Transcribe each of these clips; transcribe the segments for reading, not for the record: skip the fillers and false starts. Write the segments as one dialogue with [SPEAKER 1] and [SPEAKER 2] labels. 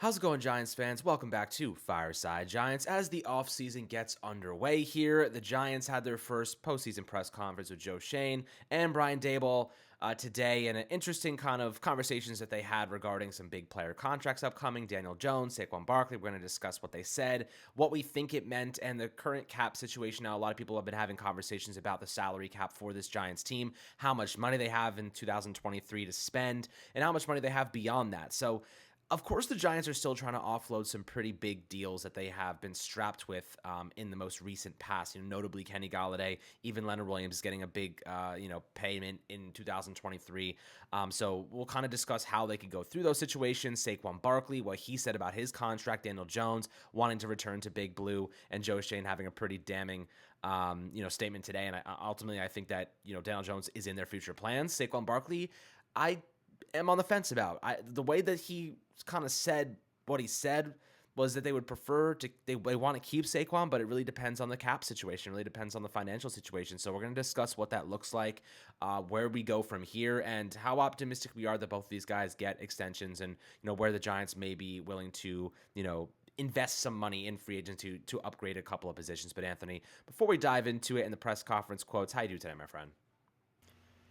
[SPEAKER 1] How's it going, Giants fans? Welcome back to Fireside Giants. As the offseason gets underway here, the Giants had their first postseason press conference with Joe Schoen and Brian Daboll today, and an interesting kind of conversations that they had regarding some big player contracts upcoming. Daniel Jones, Saquon Barkley. We're going to discuss what they said, what we think it meant, and the current cap situation. Now, a lot of people have been having conversations about the salary cap for this Giants team, how much money they have in 2023 to spend, and how much money they have beyond that. So, of course, the Giants are still trying to offload some pretty big deals that they have been strapped with in the most recent past. Notably Kenny Golladay, even Leonard Williams is getting a big, payment in 2023. So we'll kind of discuss how they could go through those situations. Saquon Barkley, what he said about his contract, Daniel Jones wanting to return to Big Blue, and Joe Schoen having a pretty damning statement today. And ultimately, I think that Daniel Jones is in their future plans. Saquon Barkley, I am on the fence about. The way that he kind of said what he said was that they would prefer to they want to keep Saquon, but it really depends on the cap situation, really depends on the financial situation. So we're going to discuss what that looks like, where we go from here, and how optimistic we are that both of these guys get extensions, and where the Giants may be willing to invest some money in free agency to upgrade a couple of positions. But Anthony, before we dive into it in the press conference quotes, how you do today, my friend?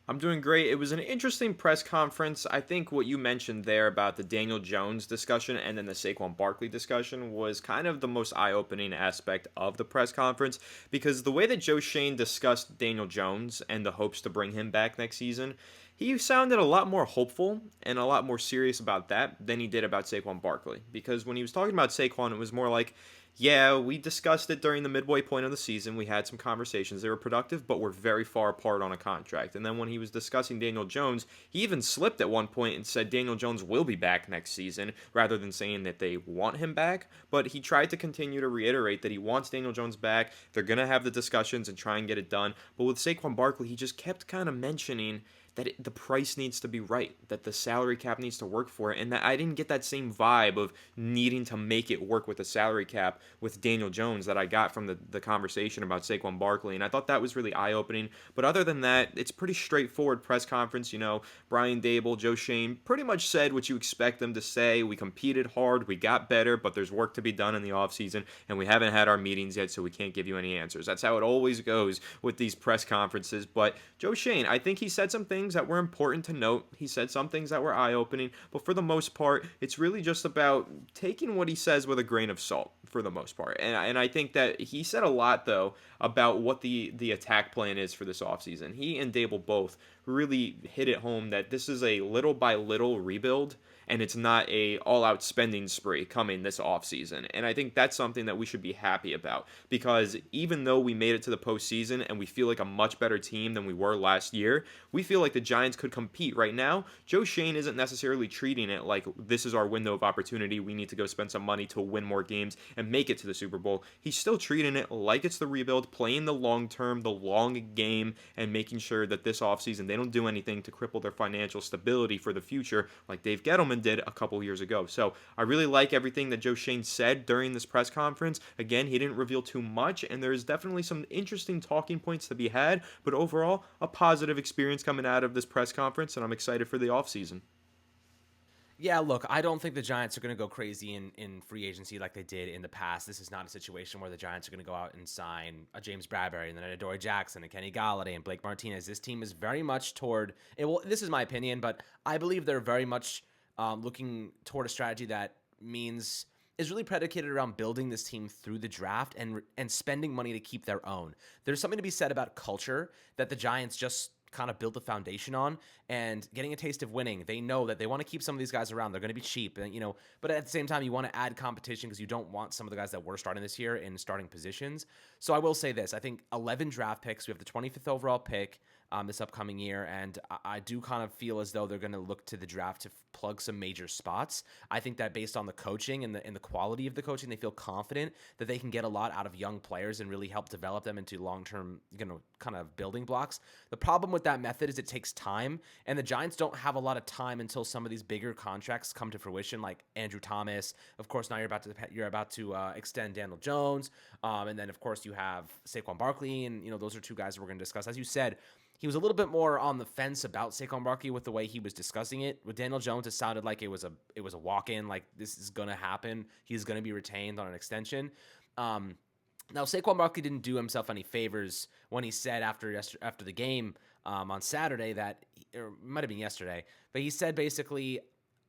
[SPEAKER 2] I'm doing great. It was an interesting press conference. I think what you mentioned there about the Daniel Jones discussion and then the Saquon Barkley discussion was kind of the most eye-opening aspect of the press conference, because the way that Joe Schoen discussed Daniel Jones and the hopes to bring him back next season, he sounded a lot more hopeful and a lot more serious about that than he did about Saquon Barkley. Because when he was talking about Saquon, it was more like, yeah, we discussed it during the midway point of the season. We had some conversations. They were productive, but we're very far apart on a contract. And then when he was discussing Daniel Jones, he even slipped at one point and said Daniel Jones will be back next season, rather than saying that they want him back. But he tried to continue to reiterate that he wants Daniel Jones back. They're going to have the discussions and try and get it done. But with Saquon Barkley, he just kept kind of mentioning that the price needs to be right, that the salary cap needs to work for it, and that I didn't get that same vibe of needing to make it work with the salary cap with Daniel Jones that I got from the conversation about Saquon Barkley, and I thought that was really eye-opening. But other than that, it's pretty straightforward press conference. Brian Daboll, Joe Schoen pretty much said what you expect them to say. We competed hard, we got better, but there's work to be done in the offseason, and we haven't had our meetings yet, so we can't give you any answers. That's how it always goes with these press conferences. But Joe Schoen, I think he said some things that were important to note. He said some things that were eye-opening, but for the most part, it's really just about taking what he says with a grain of salt for the most part. And I think that he said a lot, though, about what the attack plan is for this offseason. He and Daboll both really hit it home that this is a little by little rebuild, and it's not a all-out spending spree coming this offseason. And I think that's something that we should be happy about, because even though we made it to the postseason and we feel like a much better team than we were last year, we feel like the Giants could compete right now. Joe Schoen isn't necessarily treating it like this is our window of opportunity, we need to go spend some money to win more games and make it to the Super Bowl. He's still treating it like it's the rebuild, playing the long term, the long game, and making sure that this offseason they don't do anything to cripple their financial stability for the future like Dave Gettleman did a couple years ago. So I really like everything that Joe Schoen said during this press conference. Again, he didn't reveal too much, and there's definitely some interesting talking points to be had, but overall, a positive experience coming out of this press conference, and I'm excited for the offseason.
[SPEAKER 1] Yeah, look, I don't think the Giants are going to go crazy in free agency like they did in the past. This is not a situation where the Giants are going to go out and sign a James Bradberry and then a Adoree Jackson and Kenny Galladay and Blake Martinez. This team is very much toward it. Well, this is my opinion, but I believe they're very much looking toward a strategy that means is really predicated around building this team through the draft and spending money to keep their own. There's something to be said about culture that the Giants just kind of build the foundation on, and getting a taste of winning. They know that they want to keep some of these guys around. They're going to be cheap, and but at the same time, you want to add competition because you don't want some of the guys that were starting this year in starting positions. So I will say this: I think 11 draft picks. We have the 25th overall pick this upcoming year, and I do kind of feel as though they're going to look to the draft to plug some major spots. I think that based on the coaching and the quality of the coaching, they feel confident that they can get a lot out of young players and really help develop them into long-term, kind of building blocks. The problem with that method is it takes time, and the Giants don't have a lot of time until some of these bigger contracts come to fruition, like Andrew Thomas. Of course, now you're about to extend Daniel Jones, and then of course you have Saquon Barkley, and those are two guys that we're going to discuss. As you said, he was a little bit more on the fence about Saquon Barkley with the way he was discussing it. With Daniel Jones, it sounded like it was a walk in, like this is gonna happen. He's gonna be retained on an extension. Now Saquon Barkley didn't do himself any favors when he said after the game on Saturday that, or it might have been yesterday, but he said basically,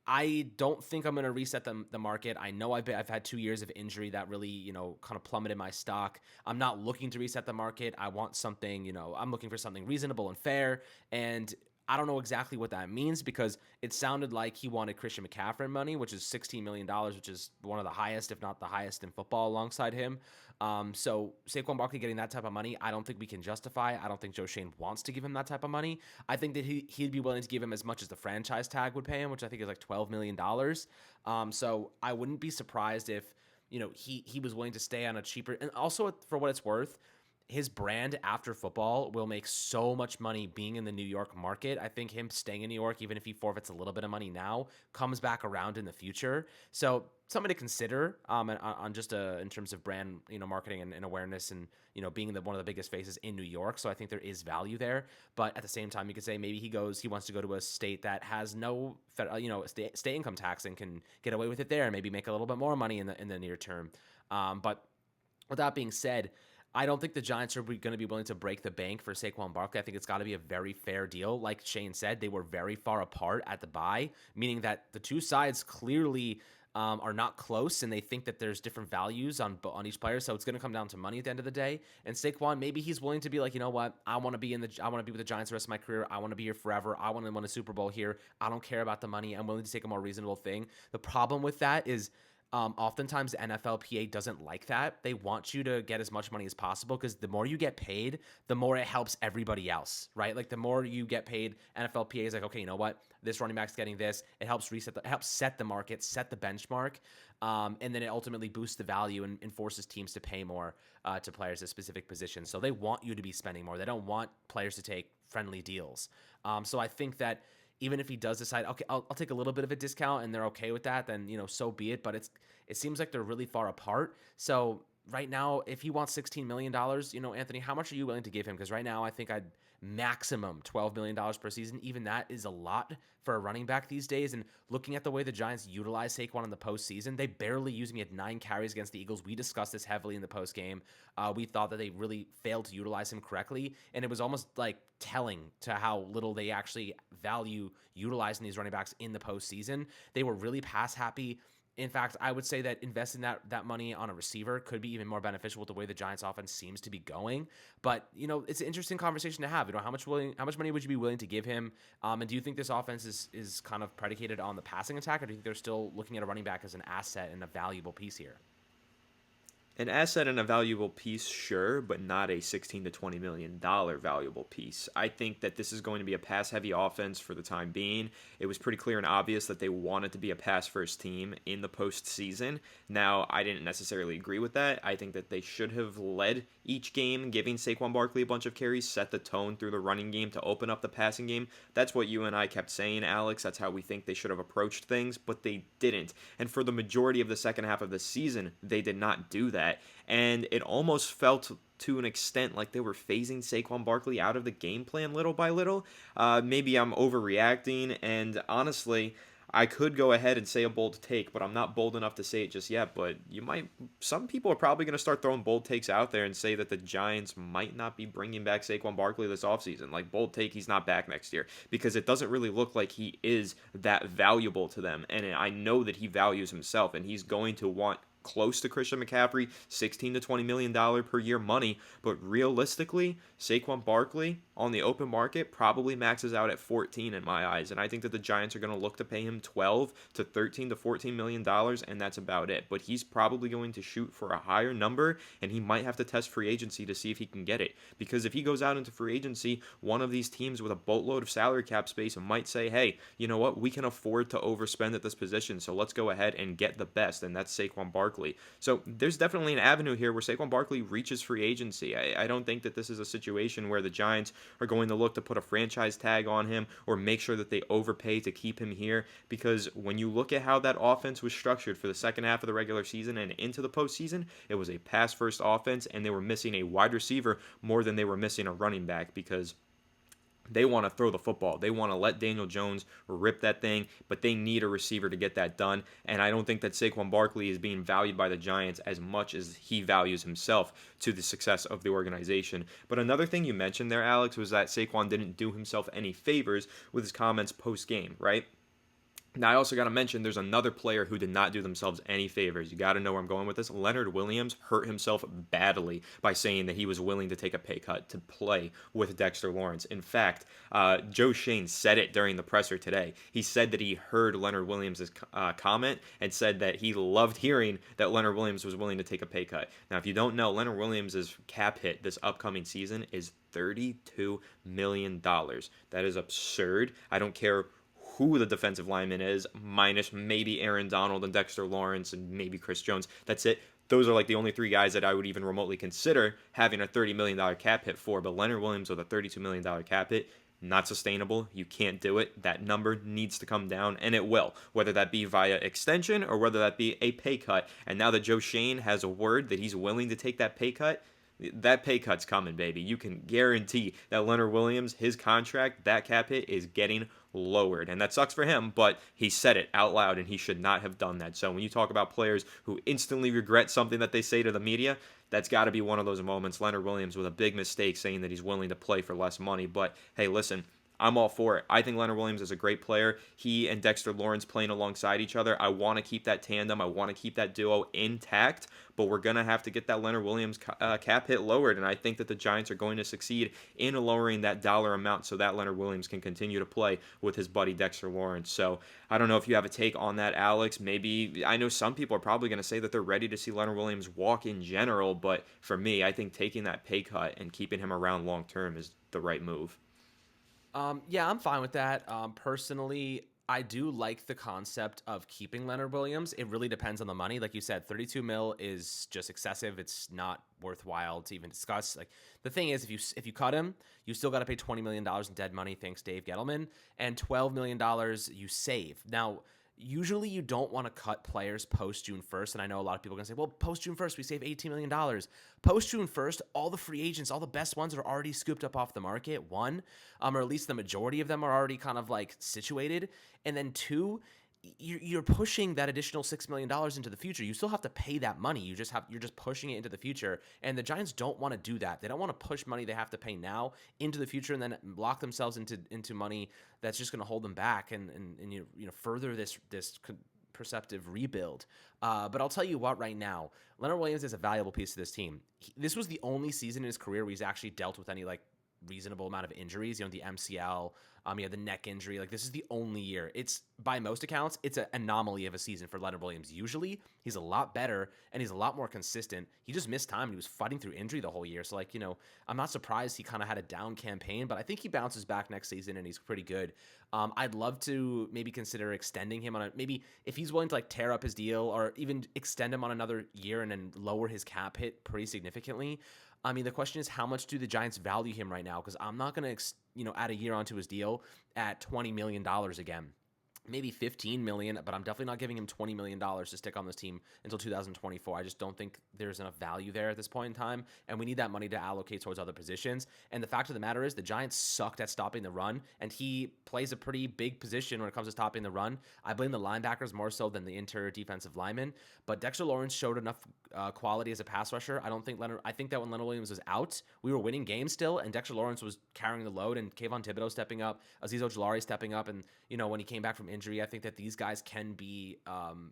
[SPEAKER 1] I don't think I'm going to reset the market. I know I've had 2 years of injury that really, kind of plummeted my stock. I'm not looking to reset the market. I want something, I'm looking for something reasonable and fair. And I don't know exactly what that means because it sounded like he wanted Christian McCaffrey money, which is $16 million, which is one of the highest, if not the highest in football alongside him. So Saquon Barkley getting that type of money, I don't think we can justify. I don't think Joe Schoen wants to give him that type of money. I think that he'd be willing to give him as much as the franchise tag would pay him, which I think is like $12 million. So I wouldn't be surprised if, he was willing to stay on a cheaper, and also for what it's worth, his brand after football will make so much money being in the New York market. I think him staying in New York, even if he forfeits a little bit of money now, comes back around in the future. So something to consider on just in terms of brand, marketing and awareness and, being one of the biggest faces in New York. So I think there is value there. But at the same time, you could say maybe he wants to go to a state that has no, state income tax and can get away with it there and maybe make a little bit more money in the near term. But with that being said, I don't think the Giants are going to be willing to break the bank for Saquon Barkley. I think it's got to be a very fair deal. Like Shane said, they were very far apart at the bye, meaning that the two sides clearly are not close, and they think that there's different values on each player. So it's going to come down to money at the end of the day. And Saquon, maybe he's willing to be like, you know what, I want to be with the Giants the rest of my career. I want to be here forever. I want to win a Super Bowl here. I don't care about the money. I'm willing to take a more reasonable thing. The problem with that is, oftentimes the NFLPA doesn't like that. They want you to get as much money as possible because the more you get paid, the more it helps everybody else, right? Like the more you get paid, NFLPA is like, okay, you know what? This running back's getting this. It helps set the market, set the benchmark, and then it ultimately boosts the value and forces teams to pay more to players at specific positions. So they want you to be spending more. They don't want players to take friendly deals. So I think that even if he does decide, okay, I'll take a little bit of a discount and they're okay with that, then, so be it. But it seems like they're really far apart. So right now, if he wants $16 million, Anthony, how much are you willing to give him? Because right now I think I'd maximum $12 million per season. Even that is a lot for a running back these days. And looking at the way the Giants utilize Saquon in the postseason, they barely used him. He had 9 carries against the Eagles. We discussed this heavily in the postgame. We thought that they really failed to utilize him correctly. And it was almost like telling to how little they actually value utilizing these running backs in the postseason. They were really pass happy. In fact, I would say that investing that money on a receiver could be even more beneficial with the way the Giants offense seems to be going. But, it's an interesting conversation to have. How much money would you be willing to give him? And do you think this offense is kind of predicated on the passing attack, or do you think they're still looking at a running back as an asset and a valuable piece here?
[SPEAKER 2] An asset and a valuable piece, sure, but not a $16 to $20 million valuable piece. I think that this is going to be a pass-heavy offense for the time being. It was pretty clear and obvious that they wanted to be a pass-first team in the postseason. Now, I didn't necessarily agree with that. I think that they should have led each game, giving Saquon Barkley a bunch of carries, set the tone through the running game to open up the passing game. That's what you and I kept saying, Alex. That's how we think they should have approached things, but they didn't. And for the majority of the second half of the season, they did not do that. And it almost felt to an extent like they were phasing Saquon Barkley out of the game plan little by little. Maybe I'm overreacting, and honestly, I could go ahead and say a bold take, but I'm not bold enough to say it just yet. But some people are probably going to start throwing bold takes out there and say that the Giants might not be bringing back Saquon Barkley this offseason. Like, bold take, he's not back next year, because it doesn't really look like he is that valuable to them. And I know that he values himself, and he's going to want close to Christian McCaffrey, $16 to $20 million per year money. But realistically, Saquon Barkley on the open market probably maxes out at 14 in my eyes. And I think that the Giants are going to look to pay him 12 to 13 to $14 million, and that's about it. But he's probably going to shoot for a higher number, and he might have to test free agency to see if he can get it. Because if he goes out into free agency, one of these teams with a boatload of salary cap space might say, hey, you know what, we can afford to overspend at this position, so let's go ahead and get the best, and that's Saquon Barkley. So there's definitely an avenue here where Saquon Barkley reaches free agency. I don't think that this is a situation where the Giants are going to look to put a franchise tag on him or make sure that they overpay to keep him here, because when you look at how that offense was structured for the second half of the regular season and into the postseason, it was a pass-first offense, and they were missing a wide receiver more than they were missing a running back, because They want to throw the football. They want to let Daniel Jones rip that thing, but they need a receiver to get that done. And I don't think that Saquon Barkley is being valued by the Giants as much as he values himself to the success of the organization. But another thing you mentioned there, Alex, was that Saquon didn't do himself any favors with his comments post game, right? Now, I also got to mention there's another player who did not do themselves any favors. You got to know where I'm going with this. Leonard Williams hurt himself badly by saying that he was willing to take a pay cut to play with Dexter Lawrence. In fact, Joe Schoen said it during the presser today. He said that he heard Leonard Williams' comment and said that he loved hearing that Leonard Williams was willing to take a pay cut. Now, if you don't know, Leonard Williams' cap hit this upcoming season is $32 million. That is absurd. I don't care who the defensive lineman is, minus maybe Aaron Donald and Dexter Lawrence and maybe Chris Jones. That's it. Those are like the only three guys that I would even remotely consider having a $30 million cap hit for. But Leonard Williams with a $32 million cap hit, not sustainable. You can't do it. That number needs to come down, and it will, whether that be via extension or whether that be a pay cut. And now that Joe Schoen has a word that he's willing to take that pay cut, that pay cut's coming, baby. You can guarantee that Leonard Williams, his contract, that cap hit is getting lowered. And that sucks for him, but he said it out loud and he should not have done that. So when you talk about players who instantly regret something that they say to the media, that's got to be one of those moments. Leonard Williams with a big mistake saying that he's willing to play for less money. But hey, listen, I'm all for it. I think Leonard Williams is a great player. He and Dexter Lawrence playing alongside each other. I want to keep that tandem. I want to keep that duo intact, but we're going to have to get that Leonard Williams cap hit lowered, and I think that the Giants are going to succeed in lowering that dollar amount so that Leonard Williams can continue to play with his buddy Dexter Lawrence. So I don't know if you have a take on that, Alex. Maybe, I know some people are probably going to say that they're ready to see Leonard Williams walk in general, but for me, I think taking that pay cut and keeping him around long term is the right move.
[SPEAKER 1] Yeah, I'm fine with that. Personally, I do like the concept of keeping Leonard Williams. It really depends on the money. Like you said, 32 mil is just excessive. It's not worthwhile to even discuss. Like the thing is, if you cut him, you still got to pay $20 million in dead money. Thanks, Dave Gettleman, and $12 million you save. Now, usually you don't want to cut players post June 1st. And I know a lot of people are going to say, well, post June 1st, we save $18 million. Post June 1st, all the free agents, all the best ones are already scooped up off the market. One, or at least the majority of them are already kind of like situated. And then two, you're pushing that additional $6 million into the future. You still have to pay that money. You're just pushing it into the future. And the Giants don't want to do that. They don't want to push money they have to pay now into the future and then lock themselves into money that's just going to hold them back and further this perceptive rebuild. But I'll tell you what, right now, Leonard Williams is a valuable piece to this team. This was the only season in his career where he's actually dealt with any like reasonable amount of injuries. The MCL, he had the neck injury. Like, this is the only year. It's, by most accounts, it's an anomaly of a season for Leonard Williams. Usually, he's a lot better and he's a lot more consistent. He just missed time and he was fighting through injury the whole year. So, I'm not surprised he kind of had a down campaign, but I think he bounces back next season and he's pretty good. I'd love to maybe consider extending him maybe if he's willing to tear up his deal or even extend him on another year and then lower his cap hit pretty significantly. The question is, how much do the Giants value him right now? Because I'm not going to, add a year onto his deal at $20 million again. Maybe $15 million, but I'm definitely not giving him $20 million to stick on this team until 2024. I just don't think there's enough value there at this point in time, and we need that money to allocate towards other positions. And the fact of the matter is the Giants sucked at stopping the run, and he plays a pretty big position when it comes to stopping the run. I blame the linebackers more so than the interior defensive linemen, but Dexter Lawrence showed enough quality as a pass rusher. I think that when Leonard Williams was out, we were winning games still, and Dexter Lawrence was carrying the load, and Kayvon Thibodeau stepping up, Azeez Ojulari stepping up, and when he came back from injury, I think that these guys can be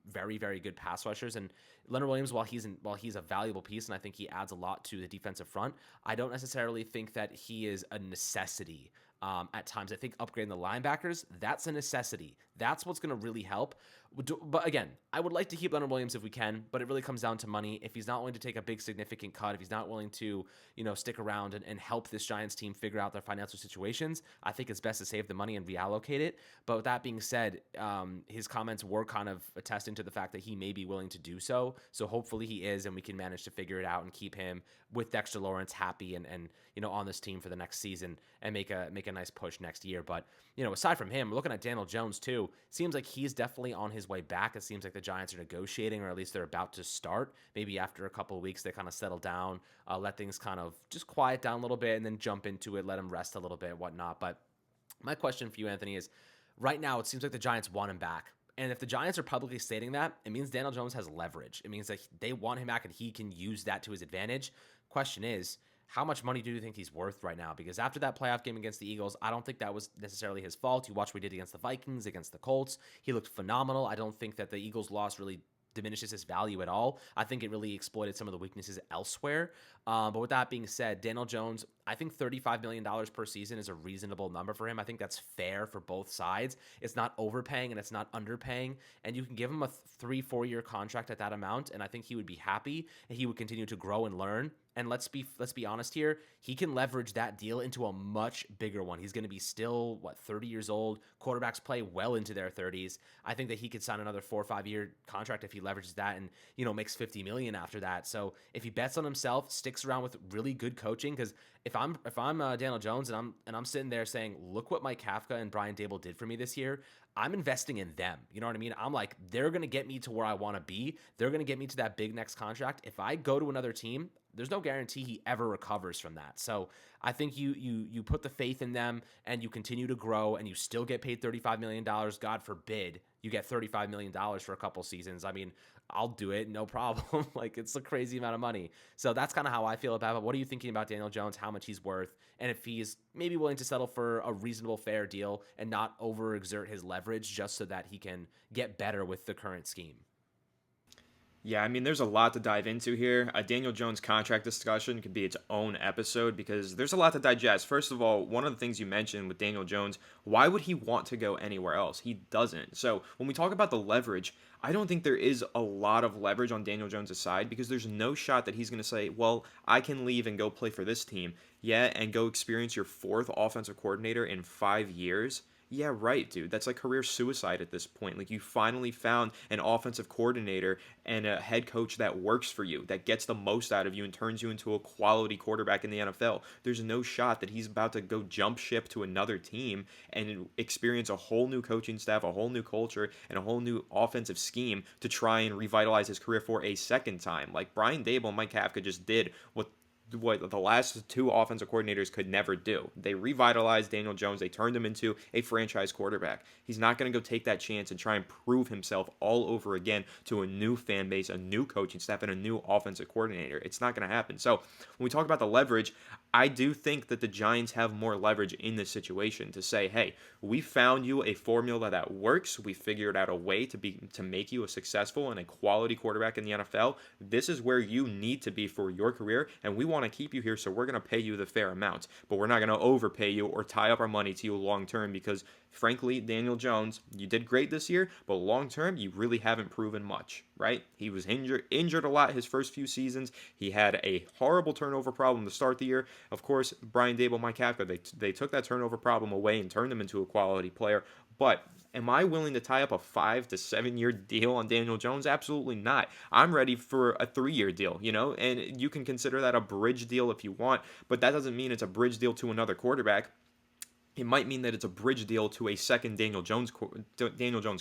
[SPEAKER 1] very, very good pass rushers. And Leonard Williams, while he's a valuable piece, and I think he adds a lot to the defensive front, I don't necessarily think that he is a necessity. At times, I think upgrading the linebackers, that's a necessity. That's what's going to really help. But again, I would like to keep Leonard Williams if we can, but it really comes down to money. If he's not willing to take a big significant cut, if he's not willing to, stick around and help this Giants team figure out their financial situations, I think it's best to save the money and reallocate it. But with that being said, his comments were kind of attesting to the fact that he may be willing to do so. So hopefully he is, and we can manage to figure it out and keep him with Dexter Lawrence happy and on this team for the next season and make a nice push next year. But aside from him, we're looking at Daniel Jones too. Seems like he's definitely on his his way back. It seems like the Giants are negotiating, or at least they're about to start. Maybe after a couple of weeks, they kind of settle down, let things kind of just quiet down a little bit, and then jump into it, let him rest a little bit, whatnot. But my question for you, Anthony, is right now it seems like the Giants want him back. And if the Giants are publicly stating that, it means Daniel Jones has leverage. It means that they want him back and he can use that to his advantage. Question is, how much money do you think he's worth right now? Because after that playoff game against the Eagles, I don't think that was necessarily his fault. You watch what he did against the Vikings, against the Colts. He looked phenomenal. I don't think that the Eagles loss really diminishes his value at all. I think it really exploited some of the weaknesses elsewhere. But with that being said, Daniel Jones, I think $35 million per season is a reasonable number for him. I think that's fair for both sides. It's not overpaying and it's not underpaying. And you can give him a 3-4 year contract at that amount, and I think he would be happy and he would continue to grow and learn. And let's be honest here, he can leverage that deal into a much bigger one. He's going to be still 30 years old. Quarterbacks play well into their 30s. I think that he could sign another 4 or 5 year contract if he leverages that and makes $50 million after that. So if he bets on himself, sticks around with really good coaching, because if I'm Daniel Jones and I'm sitting there saying, look what Mike Kafka and Brian Daboll did for me this year, I'm investing in them. You know what I mean? I'm like, they're going to get me to where I want to be. They're going to get me to that big next contract. If I go to another team, there's no guarantee he ever recovers from that. So I think you put the faith in them and you continue to grow and you still get paid $35 million. God forbid you get $35 million for a couple seasons. I mean, I'll do it, no problem. Like, it's a crazy amount of money. So that's kind of how I feel about it. What are you thinking about Daniel Jones, how much he's worth, and if he's maybe willing to settle for a reasonable, fair deal and not overexert his leverage just so that he can get better with the current scheme?
[SPEAKER 2] Yeah, I mean, there's a lot to dive into here. A Daniel Jones contract discussion could be its own episode because there's a lot to digest. First of all, one of the things you mentioned with Daniel Jones, why would he want to go anywhere else? He doesn't. So when we talk about the leverage, I don't think there is a lot of leverage on Daniel Jones' side because there's no shot that he's going to say, well, I can leave and go play for this team. Yeah, and go experience your fourth offensive coordinator in 5 years. Yeah, right, dude. That's like career suicide at this point. Like, you finally found an offensive coordinator and a head coach that works for you, that gets the most out of you and turns you into a quality quarterback in the NFL. There's no shot that he's about to go jump ship to another team and experience a whole new coaching staff, a whole new culture, and a whole new offensive scheme to try and revitalize his career for a second time. Like, Brian Daboll and Mike Kafka just did what the last two offensive coordinators could never do. They revitalized Daniel Jones. They turned him into a franchise quarterback. He's not going to go take that chance and try and prove himself all over again to a new fan base, a new coaching staff, and a new offensive coordinator. It's not going to happen. So when we talk about the leverage, I do think that the Giants have more leverage in this situation to say, hey, we found you a formula that works. We figured out a way to make you a successful and a quality quarterback in the NFL. This is where you need to be for your career, and we want to keep you here, so we're going to pay you the fair amount. But we're not going to overpay you or tie up our money to you long term because, frankly, Daniel Jones, you did great this year, but long term, you really haven't proven much, right? He was injured a lot his first few seasons. He had a horrible turnover problem to start the year. Of course, Brian Daboll, Mike Kafka, they took that turnover problem away and turned him into a quality player. But am I willing to tie up a 5 to 7 year deal on Daniel Jones? Absolutely not. I'm ready for a 3-year deal, and you can consider that a bridge deal if you want, but that doesn't mean it's a bridge deal to another quarterback. It might mean that it's a bridge deal to a second Daniel Jones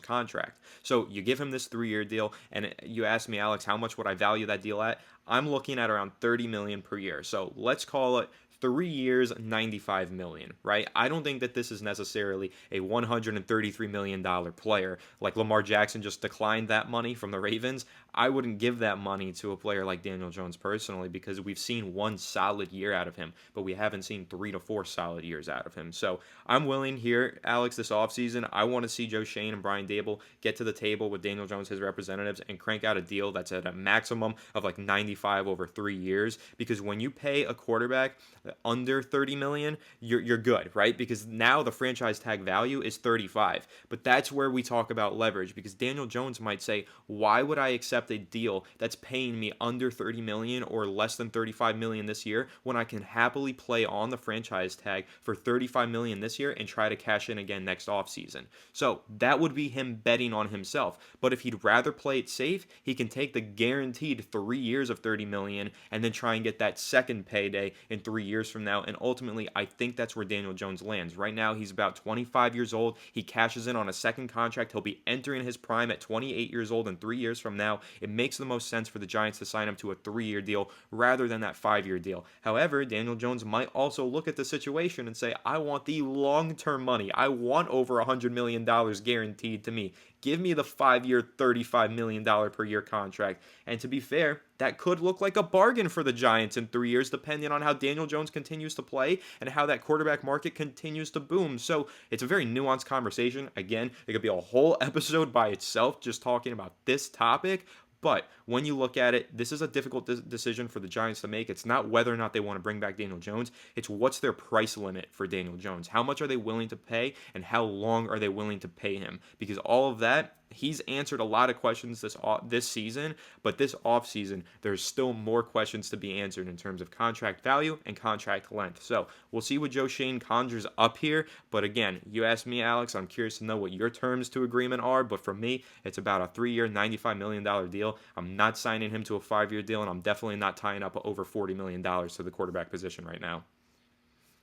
[SPEAKER 2] contract. So you give him this 3-year deal, and you ask me, Alex, how much would I value that deal at? I'm looking at around $30 million per year. So let's call it 3 years, $95 million, right? I don't think that this is necessarily a $133 million player. Like Lamar Jackson just declined that money from the Ravens. I wouldn't give that money to a player like Daniel Jones personally because we've seen 1 solid year out of him, but we haven't seen 3 to 4 solid years out of him. So I'm willing here, Alex, this offseason, I want to see Joe Schoen and Brian Daboll get to the table with Daniel Jones, his representatives, and crank out a deal that's at a maximum of like 95 over 3 years, because when you pay a quarterback under $30 million, you're good, right? Because now the franchise tag value is $35. But that's where we talk about leverage, because Daniel Jones might say, why would I accept accept a deal that's paying me under 30 million or less than 35 million this year when I can happily play on the franchise tag for 35 million this year and try to cash in again next offseason. So that would be him betting on himself. But if he'd rather play it safe, he can take the guaranteed 3 years of 30 million and then try and get that second payday in 3 years from now. And ultimately, I think that's where Daniel Jones lands. Right now, he's about 25 years old. He cashes in on a second contract. He'll be entering his prime at 28 years old in 3 years from now. It makes the most sense for the Giants to sign him to a 3-year deal rather than that 5-year deal. However, Daniel Jones might also look at the situation and say, I want the long-term money. I want over $100 million guaranteed to me. Give me the 5-year, $35 million per year contract. And to be fair, that could look like a bargain for the Giants in 3 years, depending on how Daniel Jones continues to play and how that quarterback market continues to boom. So it's a very nuanced conversation. Again, it could be a whole episode by itself just talking about this topic. But when you look at it, this is a difficult decision for the Giants to make. It's not whether or not they want to bring back Daniel Jones. It's what's their price limit for Daniel Jones. How much are they willing to pay, and how long are they willing to pay him? Because all of that, he's answered a lot of questions this season, but this offseason, there's still more questions to be answered in terms of contract value and contract length. So we'll see what Joe Schoen conjures up here. But again, you asked me, Alex, I'm curious to know what your terms to agreement are. But for me, it's about a 3-year, $95 million deal. I'm not signing him to a 5-year deal, and I'm definitely not tying up over $40 million to the quarterback position right now.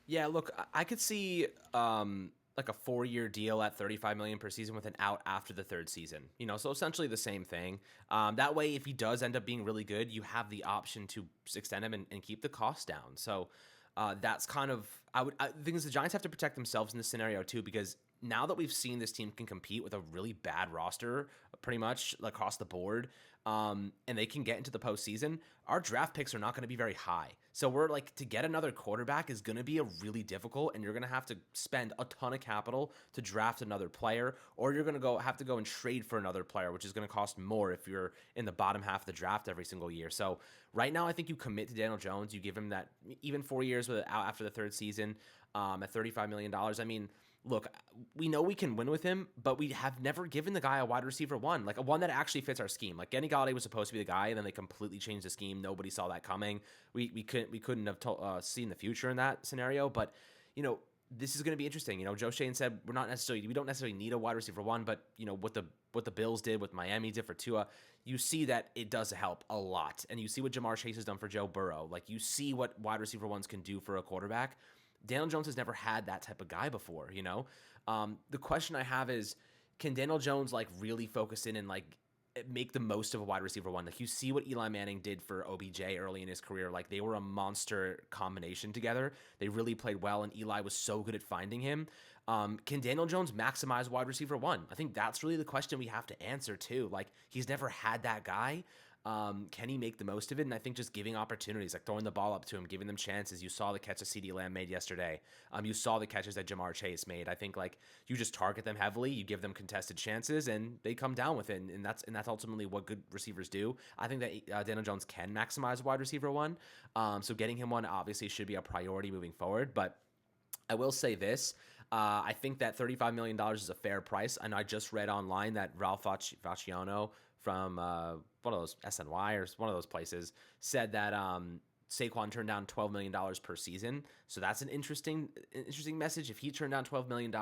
[SPEAKER 1] Yeah, look, I could see like a 4-year deal at $35 million per season with an out after the third season. So essentially the same thing. That way, if he does end up being really good, you have the option to extend him and keep the cost down. So that's kind of I think the Giants have to protect themselves in this scenario too, because now that we've seen this team can compete with a really bad roster pretty much across the board, and they can get into the postseason, our draft picks are not going to be very high. So we're like, to get another quarterback is going to be a really difficult, and you're going to have to spend a ton of capital to draft another player, or you're going to have to go and trade for another player, which is going to cost more if you're in the bottom half of the draft every single year. So right now, I think you commit to Daniel Jones. You give him that even 4 years with out after the third season at $35 million. I mean, look, we know we can win with him, but we have never given the guy a wide receiver one, like a one that actually fits our scheme. Like Kenny Golladay was supposed to be the guy, and then they completely changed the scheme. Nobody saw that coming. We couldn't have seen the future in that scenario. But this is going to be interesting. Joe Schoen said we don't necessarily need a wide receiver one, but what the Bills did, what Miami did for Tua, you see that it does help a lot, and you see what Jamar Chase has done for Joe Burrow. Like, you see what wide receiver ones can do for a quarterback. Daniel Jones has never had that type of guy before, The question I have is, can Daniel Jones really focus in and make the most of a wide receiver one? Like, you see what Eli Manning did for OBJ early in his career. Like, they were a monster combination together. They really played well, and Eli was so good at finding him. Can Daniel Jones maximize wide receiver one? I think that's really the question we have to answer too. Like, he's never had that guy. Can he make the most of it? And I think just giving opportunities, like throwing the ball up to him, giving them chances. You saw the catch that CeeDee Lamb made yesterday. You saw the catches that Jamar Chase made. I think you just target them heavily, you give them contested chances, and they come down with it. And that's ultimately what good receivers do. I think that Daniel Jones can maximize wide receiver one. So getting him one obviously should be a priority moving forward. But I will say this. I think that $35 million is a fair price. And I just read online that Ralph Facciano from one of those SNY or one of those places said that Saquon turned down $12 million per season. So that's an interesting message. If he turned down $12 million,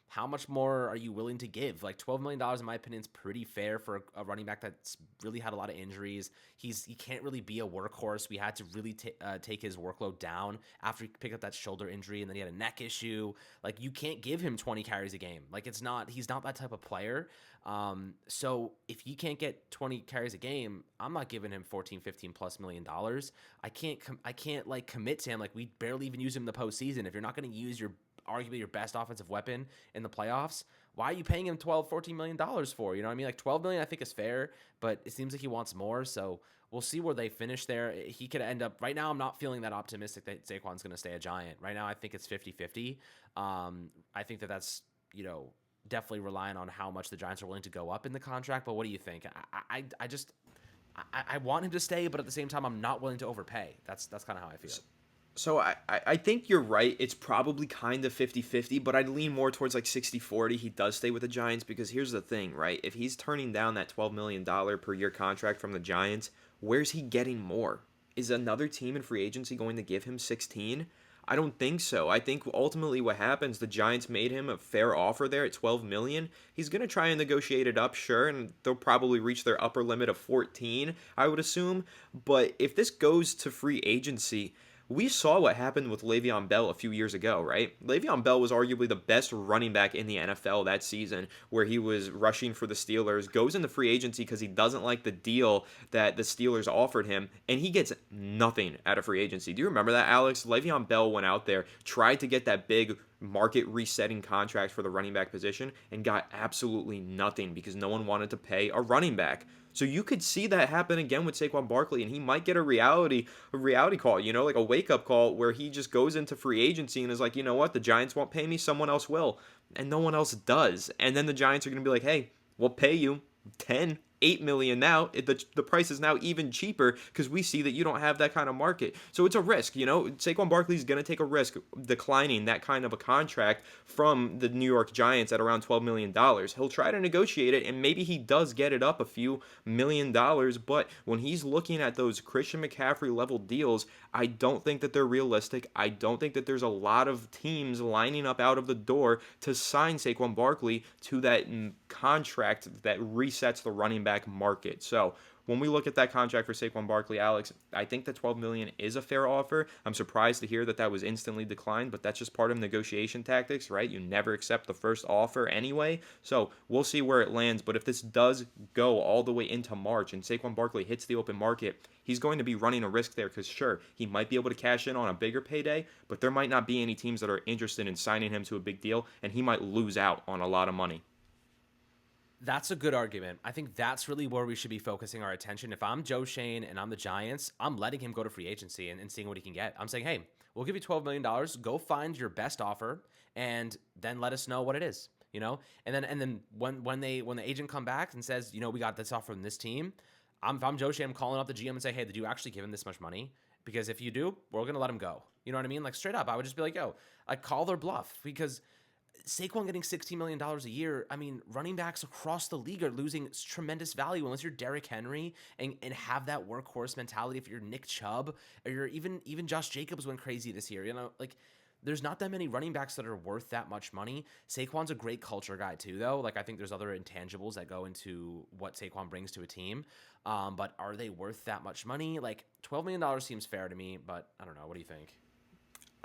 [SPEAKER 1] how much more are you willing to give? Like, $12 million, in my opinion, is pretty fair for a running back that's really had a lot of injuries. He can't really be a workhorse. We had to really take his workload down after he picked up that shoulder injury, and then he had a neck issue. Like, you can't give him 20 carries a game. Like, he's not that type of player. So if he can't get 20 carries a game, I'm not giving him 14, 15 plus $million. I can't commit to him. Like, we barely even use him in the postseason. If you're not going to use arguably your best offensive weapon in the playoffs, why are you paying him $12, $14 million for? You know what I mean? Like, $12 million I think is fair, but it seems like he wants more. So we'll see where they finish there. He could end up, right now I'm not feeling that optimistic that Saquon's going to stay a Giant. Right now I think it's 50-50. I think that's, definitely relying on how much the Giants are willing to go up in the contract. But what do you think? I want him to stay, but at the same time, I'm not willing to overpay. That's kind of how I feel.
[SPEAKER 2] So I think you're right. It's probably kind of 50-50, but I'd lean more towards like 60-40. He does stay with the Giants because here's the thing, right? If he's turning down that $12 million per year contract from the Giants, where's he getting more? Is another team in free agency going to give him 16? I don't think so. I think ultimately what happens, the Giants made him a fair offer there at 12 million. He's going to try and negotiate it up, sure, and they'll probably reach their upper limit of 14, I would assume. But if this goes to free agency, we saw what happened with Le'Veon Bell a few years ago, right? Le'Veon Bell was arguably the best running back in the NFL that season, where he was rushing for the Steelers, goes into free agency because he doesn't like the deal that the Steelers offered him, and he gets nothing out of free agency. Do you remember that, Alex? Le'Veon Bell went out there, tried to get that big market resetting contract for the running back position, and got absolutely nothing because no one wanted to pay a running back. So you could see that happen again with Saquon Barkley, and he might get a reality call, like a wake up call where he just goes into free agency and is like, you know what, the Giants won't pay me, someone else will, and no one else does, and then the Giants are going to be like, hey, we'll pay you 10, 8 million now. The price is now even cheaper because we see that you don't have that kind of market. So it's a risk, Saquon Barkley is going to take a risk declining that kind of a contract from the New York Giants at around $12 million. He'll try to negotiate it, and maybe he does get it up a few $1 million, but when he's looking at those Christian McCaffrey level deals, I don't think that they're realistic. I don't think that there's a lot of teams lining up out of the door to sign Saquon Barkley to that contract that resets the running back market. So when we look at that contract for Saquon Barkley, Alex, I think that $12 million is a fair offer. I'm surprised to hear that that was instantly declined, but that's just part of negotiation tactics, right? You never accept the first offer anyway. So we'll see where it lands. But if this does go all the way into March and Saquon Barkley hits the open market, he's going to be running a risk there because, sure, he might be able to cash in on a bigger payday, but there might not be any teams that are interested in signing him to a big deal, and he might lose out on a lot of money.
[SPEAKER 1] That's a good argument. I think that's really where we should be focusing our attention. If I'm Joe Schoen and I'm the Giants, I'm letting him go to free agency and seeing what he can get. I'm saying, hey, we'll give you $12 million. Go find your best offer and then let us know what it is. And then when the agent come back and says, we got this offer from this team, if I'm Joe Shea, I'm calling up the GM and say, hey, did you actually give him this much money? Because if you do, we're gonna let him go. You know what I mean? Like straight up, I would just be like, yo, I call their bluff because Saquon getting $16 million a year, I mean, running backs across the league are losing tremendous value unless you're Derrick Henry and have that workhorse mentality. If you're Nick Chubb or you're even Josh Jacobs went crazy this year, like there's not that many running backs that are worth that much money. Saquon's a great culture guy too, though. Like I think there's other intangibles that go into what Saquon brings to a team. But are they worth that much money? Like $12 million seems fair to me, but I don't know. What do you think?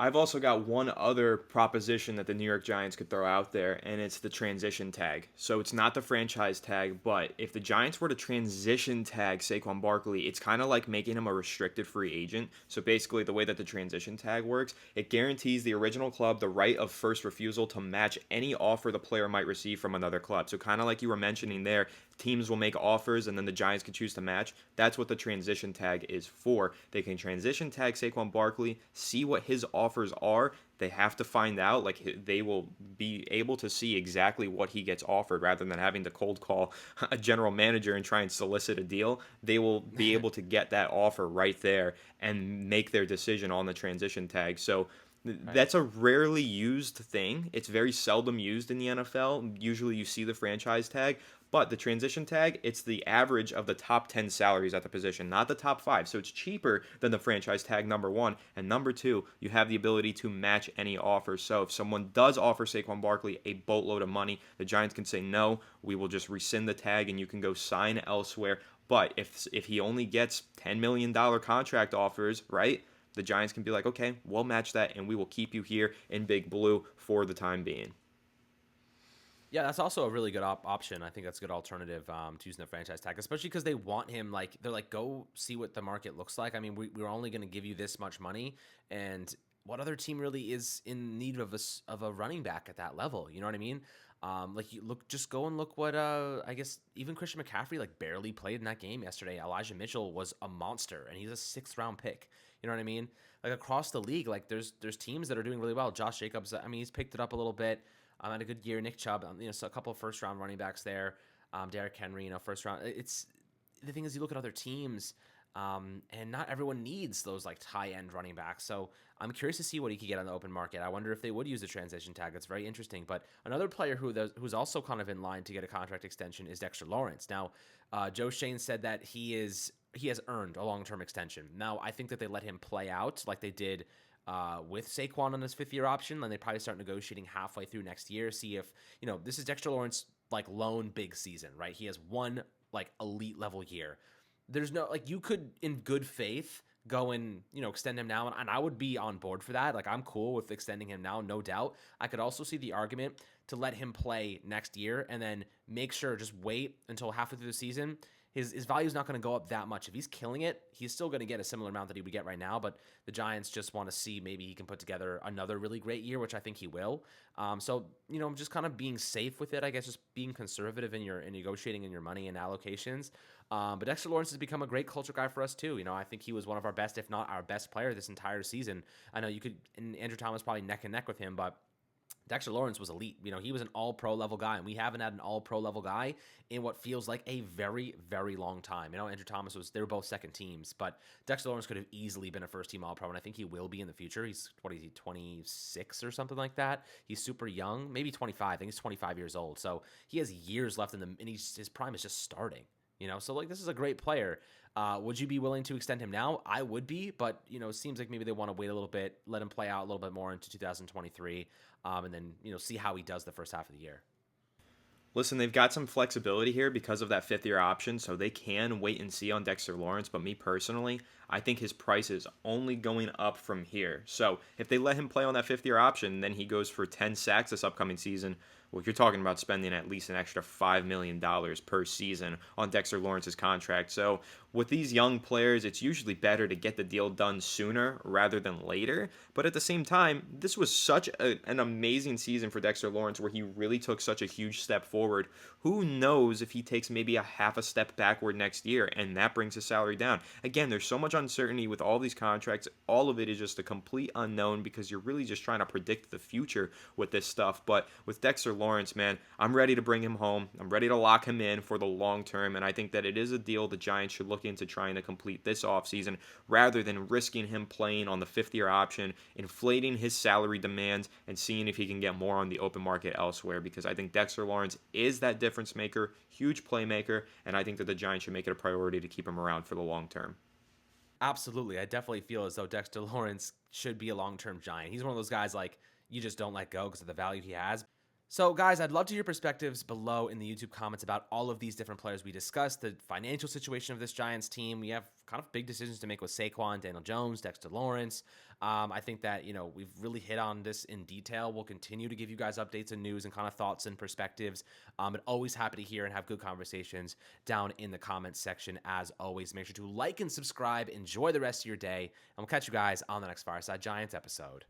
[SPEAKER 2] I've also got one other proposition that the New York Giants could throw out there, and it's the transition tag. So it's not the franchise tag, but if the Giants were to transition tag Saquon Barkley, it's kind of like making him a restricted free agent. So basically, the way that the transition tag works, it guarantees the original club the right of first refusal to match any offer the player might receive from another club. So kind of like you were mentioning there, teams will make offers and then the Giants can choose to match. That's what the transition tag is for. They can transition tag Saquon Barkley, see what his offers are. They have to find out, like they will be able to see exactly what he gets offered rather than having to cold call a general manager and try and solicit a deal. They will be able to get that offer right there and make their decision on the transition tag. So
[SPEAKER 1] Right.
[SPEAKER 2] that's a rarely used thing. It's very seldom used in the NFL. Usually you see the franchise tag, but the transition tag, it's the average of the top 10 salaries at the position, not the top 5. So it's cheaper than the franchise tag, number one. And number two, you have the ability to match any offer. So if someone does offer Saquon Barkley a boatload of money, the Giants can say, no, we will just rescind the tag and you can go sign elsewhere. But if he only gets $10 million contract offers, right? The Giants can be like, okay, we'll match that and we will keep you here in Big Blue for the time being.
[SPEAKER 1] Yeah, that's also a really good option. I think that's a good alternative to using the franchise tag, especially because they want him. Like they're like, go see what the market looks like. I mean, we're only going to give you this much money, and what other team really is in need of a running back at that level? You know what I mean? Like you just go and look what I guess even Christian McCaffrey like barely played in that game yesterday. Elijah Mitchell was a monster, and he's a 6th round pick. You know what I mean? Like across the league, like there's teams that are doing really well. Josh Jacobs, I mean, he's picked it up a little bit. Had a good year. Nick Chubb, so a couple of 1st round running backs there. Derrick Henry, 1st round. It's the thing is, you look at other teams. And not everyone needs those like high-end running backs. So I'm curious to see what he could get on the open market. I wonder if they would use the transition tag. That's very interesting. But another player who's also kind of in line to get a contract extension is Dexter Lawrence. Now, Joe Schoen said that he has earned a long-term extension. Now, I think that they let him play out like they did with Saquon on his 5th-year option, and they probably start negotiating halfway through next year. See if this is Dexter Lawrence like lone big season, right? He has one like elite level year. There's no like you could in good faith go and extend him now, and I would be on board for that. Like I'm cool with extending him now, no doubt. I could also see the argument to let him play next year and then make sure just wait until halfway through the season. His value is not going to go up that much. If he's killing it, he's still going to get a similar amount that he would get right now. But the Giants just want to see maybe he can put together another really great year, which I think he will. So just kind of being safe with it, I guess, just being conservative in negotiating in your money and allocations. But Dexter Lawrence has become a great culture guy for us too. I think he was one of our best, if not our best player this entire season. I know and Andrew Thomas probably neck and neck with him, but Dexter Lawrence was elite. He was an all-pro level guy, and we haven't had an all-pro level guy in what feels like a very, very long time. Andrew Thomas they were both second teams, but Dexter Lawrence could have easily been a first-team all-pro, and I think he will be in the future. He's, 26 or something like that? He's super young, maybe 25. I think he's 25 years old, so he has years left and his prime is just starting. So like this is a great player. Would you be willing to extend him now? I would be, but it seems like maybe they want to wait a little bit, let him play out a little bit more into 2023, and then see how he does the first half of the year.
[SPEAKER 2] Listen, they've got some flexibility here because of that 5th-year option, so they can wait and see on Dexter Lawrence. But me personally, I think his price is only going up from here. So if they let him play on that 5th-year option, then he goes for 10 sacks this upcoming season. Well, you're talking about spending at least an extra $5 million per season on Dexter Lawrence's contract. So with these young players, it's usually better to get the deal done sooner rather than later. But at the same time, this was such an amazing season for Dexter Lawrence where he really took such a huge step forward. Who knows if he takes maybe a half a step backward next year, and that brings his salary down. Again, there's so much uncertainty with all these contracts. All of it is just a complete unknown because you're really just trying to predict the future with this stuff. But with Dexter Lawrence, man, I'm ready to bring him home. I'm ready to lock him in for the long term, and I think that it is a deal the Giants should look into trying to complete this offseason rather than risking him playing on the 5th-year option, inflating his salary demands, and seeing if he can get more on the open market elsewhere, because I think Dexter Lawrence is that difference maker, huge playmaker, and I think that the Giants should make it a priority to keep him around for the long term.
[SPEAKER 1] Absolutely. I definitely feel as though Dexter Lawrence should be a long-term Giant. He's one of those guys like you just don't let go because of the value he has. So, guys, I'd love to hear perspectives below in the YouTube comments about all of these different players we discussed, the financial situation of this Giants team. We have kind of big decisions to make with Saquon, Daniel Jones, Dexter Lawrence. I think that, we've really hit on this in detail. We'll continue to give you guys updates and news and kind of thoughts and perspectives. And always happy to hear and have good conversations down in the comments section. As always, make sure to like and subscribe. Enjoy the rest of your day. And we'll catch you guys on the next Fireside Giants episode.